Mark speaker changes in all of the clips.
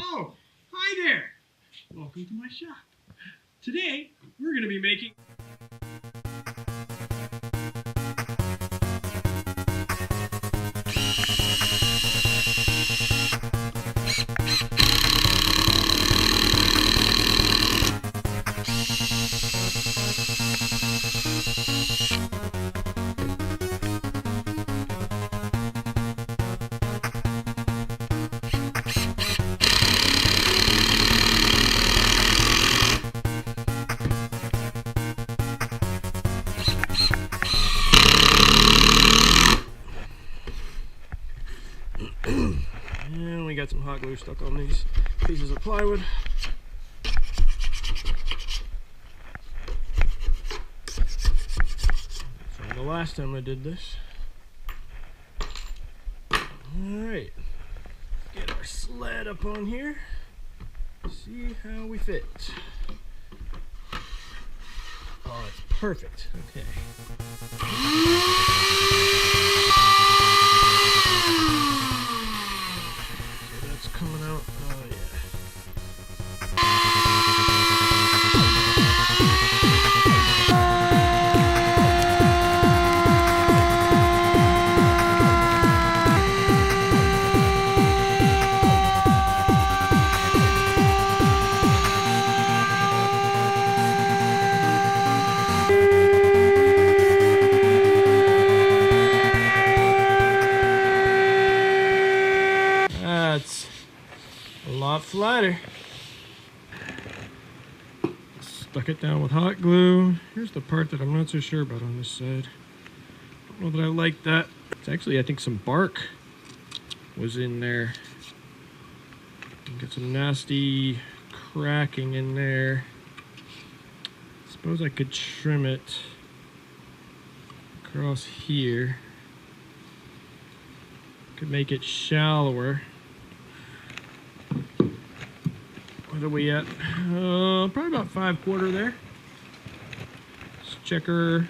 Speaker 1: Oh, hi there! Welcome to my shop. Today, we're going to be making... And we got some hot glue stuck on these pieces of plywood. From the last time I did this. Alright, get our sled up on here. See how we fit. Oh, it's perfect. Okay. That's coming out. Oh yeah. That's a lot flatter. Stuck it down with hot glue. Here's the part that I'm not so sure about on this side. I don't know that I like that. It's actually, I think some bark was in there. Get some nasty cracking in there. Suppose I could trim it across here. Could make it shallower. What are we at? Probably about 5/4 there. Let's check her.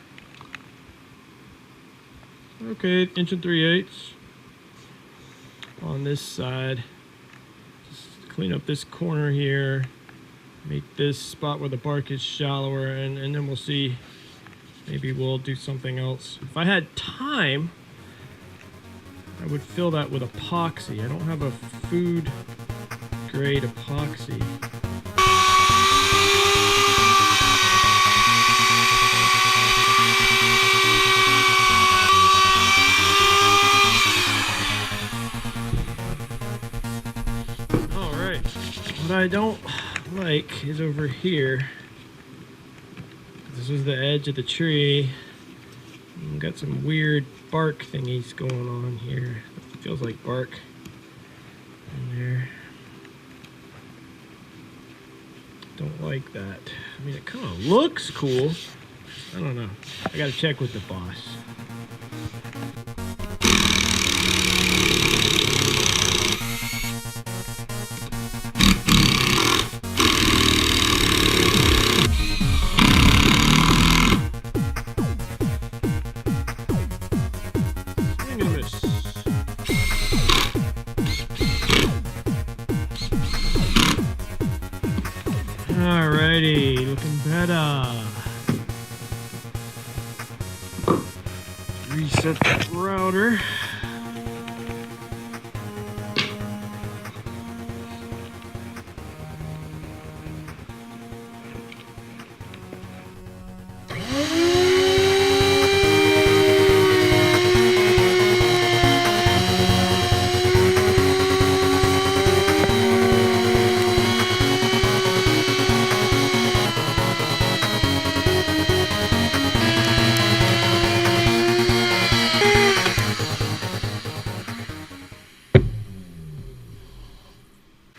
Speaker 1: Okay, 1 3/8 on this side. Just clean up this corner here. Make this spot where the bark is shallower, and then we'll see. Maybe we'll do something else. If I had time, I would fill that with epoxy. I don't have a food grade epoxy. All right, what I don't like is over here. This is the edge of the tree. We've got some weird bark thingies going on here. It feels like bark in there. Don't like that. I mean, it kind of looks cool. I don't know. I gotta check with the boss. Alrighty, looking better. Reset that router.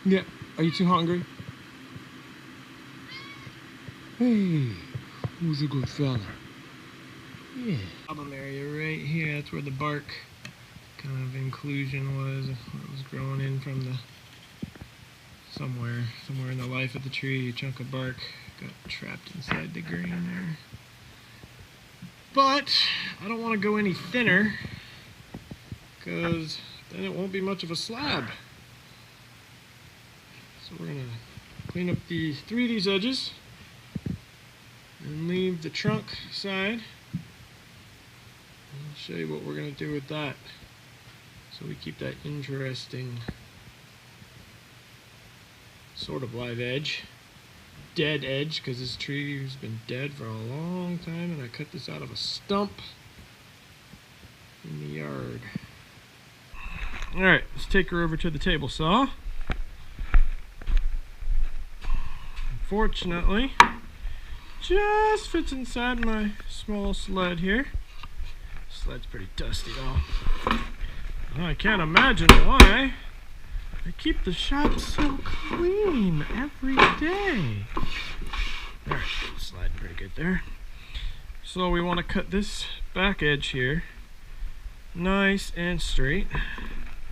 Speaker 1: Yeah. Are you too hungry? Hey, who's a good fella? Yeah. Problem area right here. That's where the bark kind of inclusion was. It was growing in from the somewhere in the life of the tree. A chunk of bark got trapped inside the grain there. But I don't want to go any thinner, because then it won't be much of a slab. So we're gonna clean up the 3 of these edges and leave the trunk side. I'll show you what we're gonna do with that, so we keep that interesting sort of live edge. Dead edge, because this tree has been dead for a long time, and I cut this out of a stump in the yard. Alright, let's take her over to the table saw. Unfortunately, just fits inside my small sled here. Sled's pretty dusty though. I can't imagine why I keep the shop so clean every day. Alright, sliding pretty good there. So we want to cut this back edge here nice and straight.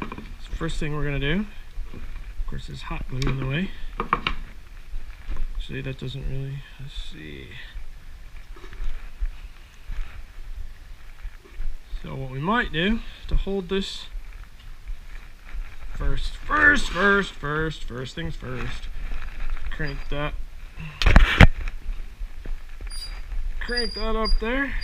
Speaker 1: That's the first thing we're going to do. Of course, there's hot glue in the way. See, that doesn't really, let's see. So what we might do to hold this first things first. Crank that up there.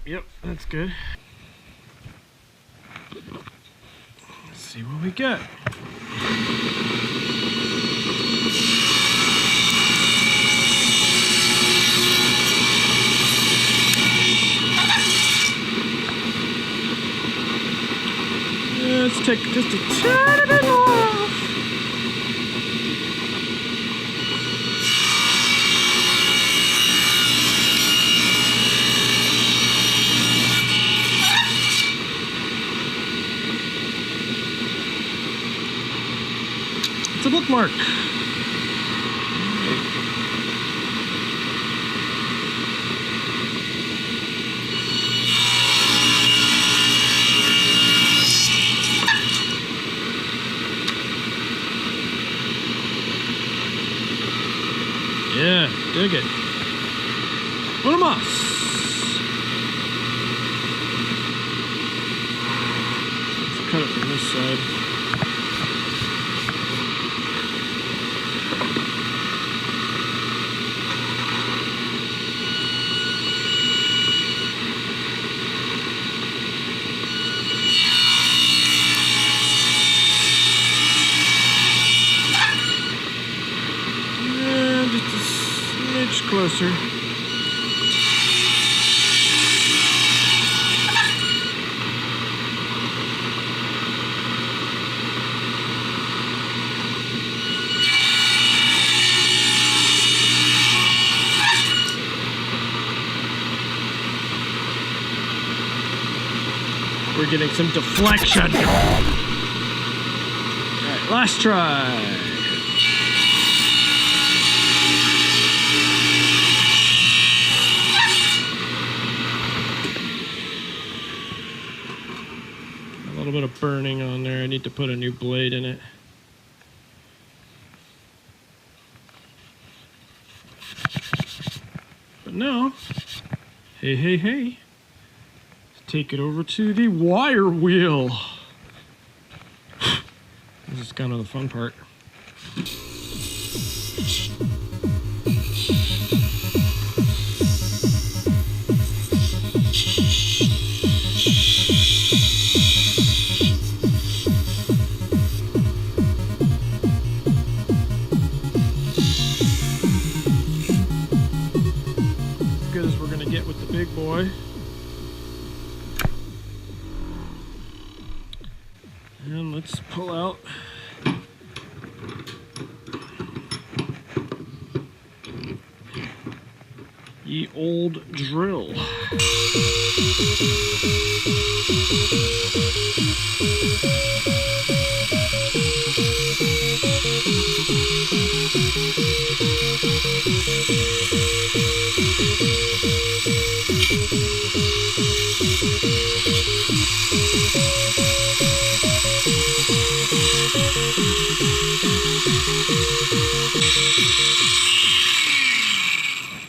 Speaker 1: Yep, that's good. Let's see what we get. Let's take just a tiny bit more off. It's a bookmark. Yeah, dig it. What a muss. Let's cut it from this side. Closer. We're getting some deflection. All right, last try. A little bit of burning on there. I need to put a new blade in it. But now, hey, let's take it over to the wire wheel. This is kind of the fun part. Big boy. And let's pull out the old drill.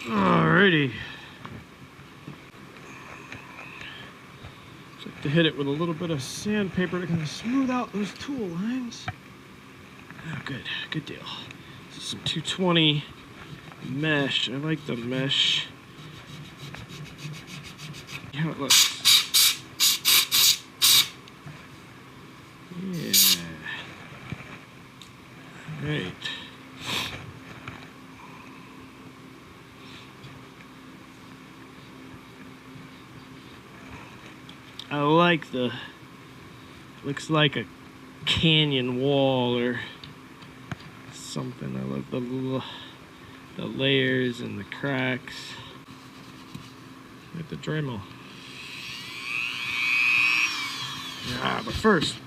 Speaker 1: Alrighty. Just like to hit it with a little bit of sandpaper to kind of smooth out those tool lines. Oh, good deal. This is some 220 mesh. I like the mesh. See how it looks. Yeah. Alright. I like looks like a canyon wall or something. I love the layers and the cracks. Like the Dremel. Yeah, but first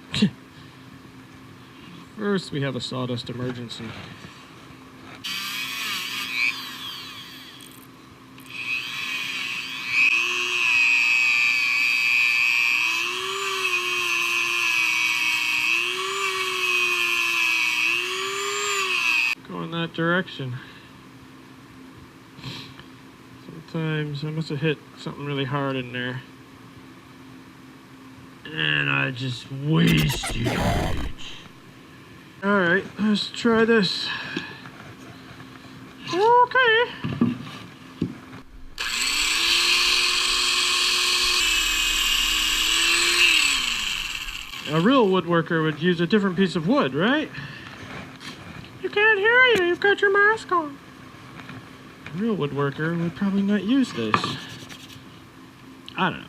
Speaker 1: we have a sawdust emergency. Go in that direction. Sometimes I must have hit something really hard in there. And I just wasted it. Alright, let's try this. Okay. A real woodworker would use a different piece of wood, right? You can't hear you, you've got your mask on. A real woodworker would probably not use this. I don't know.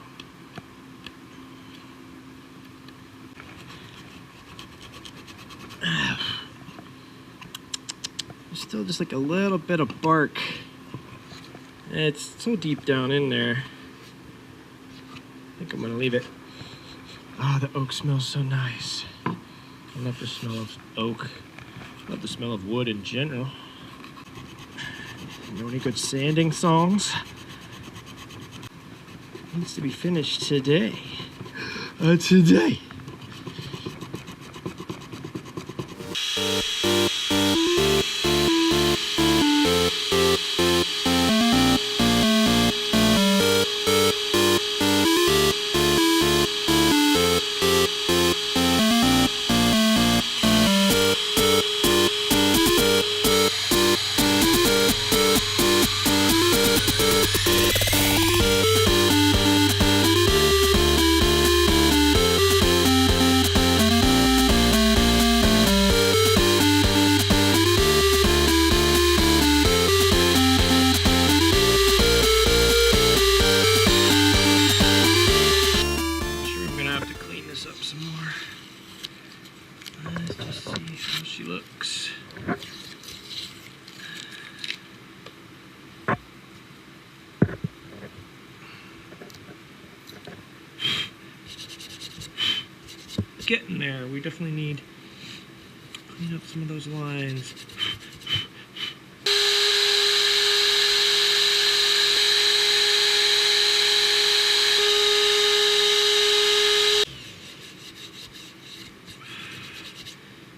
Speaker 1: There's still just like a little bit of bark. It's so deep down in there. I think I'm gonna leave it. Ah, the oak smells so nice. I love the smell of oak. I love the smell of wood in general. You know any good sanding songs? Needs to be finished today. Today. Looks. Getting there. We definitely need to clean up some of those lines.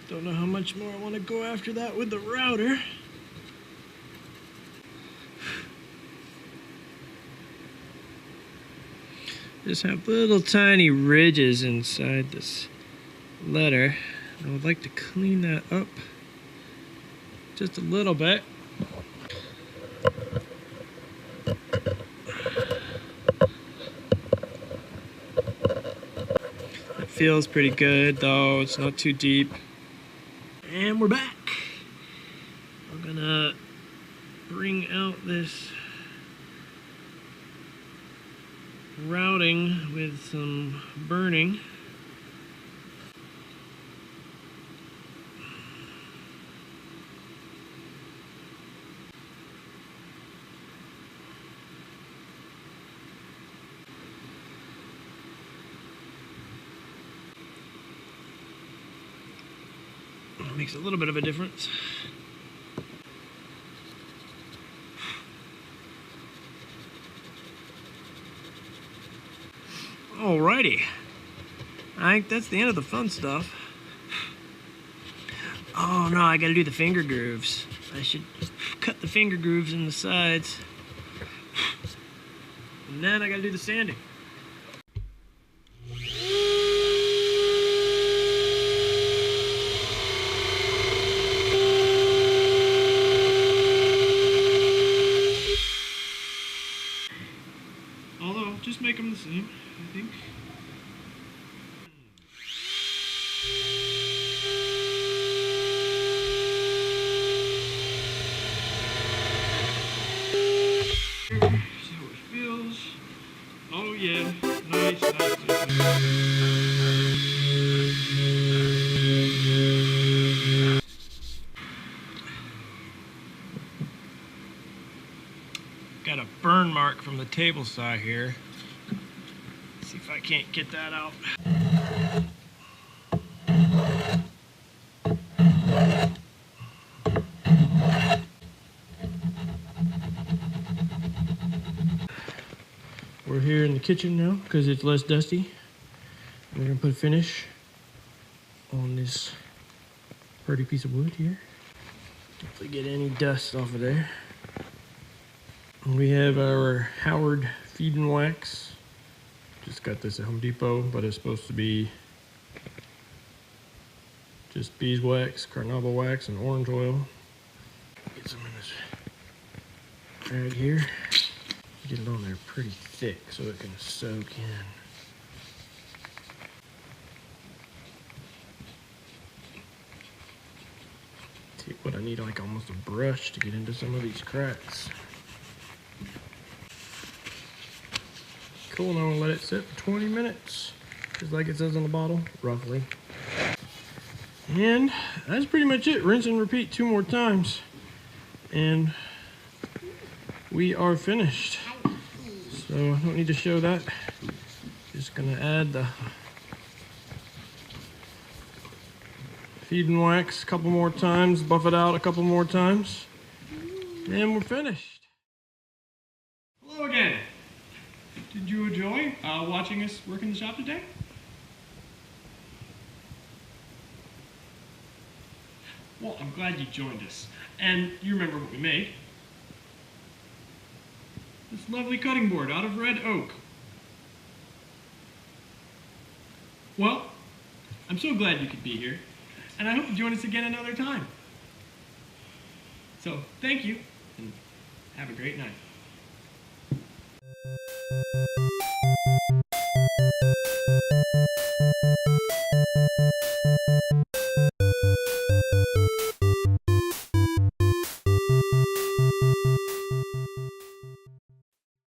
Speaker 1: Don't know how much more I want to go after that with the router. Just have little tiny ridges inside this letter. I would like to clean that up just a little bit. It feels pretty good though, it's not too deep. And we're back. We're gonna bring out this routing with some burning. Makes a little bit of a difference. Alrighty. I think that's the end of the fun stuff. Oh no, I gotta do the finger grooves. I should cut the finger grooves in the sides. And then I gotta do the sanding. Although, just make them the same, I think. See how it feels. Oh yeah, nice, Got a burn mark from the table saw here. Let's see if I can't get that out. We're here in the kitchen now because it's less dusty. We're gonna put a finish on this pretty piece of wood here. Hopefully get any dust off of there. We have our Howard feed and wax. Just got this at Home Depot, but it's supposed to be just beeswax, carnauba wax, and orange oil. Get some in this bag here. Get it on there pretty thick so it can soak in. See what I need, like almost a brush to get into some of these cracks. Cool, now I'm gonna let it sit for 20 minutes, just like it says on the bottle, roughly. And that's pretty much it. Rinse and repeat 2 more times. And we are finished. So I don't need to show that. Just gonna add the feed and wax a couple more times, buff it out a couple more times, and we're finished. Hello again. Did you enjoy watching us work in the shop today? Well, I'm glad you joined us. And you remember what we made. This lovely cutting board out of red oak. Well, I'm so glad you could be here, and I hope you join us again another time. So, thank you, and have a great night.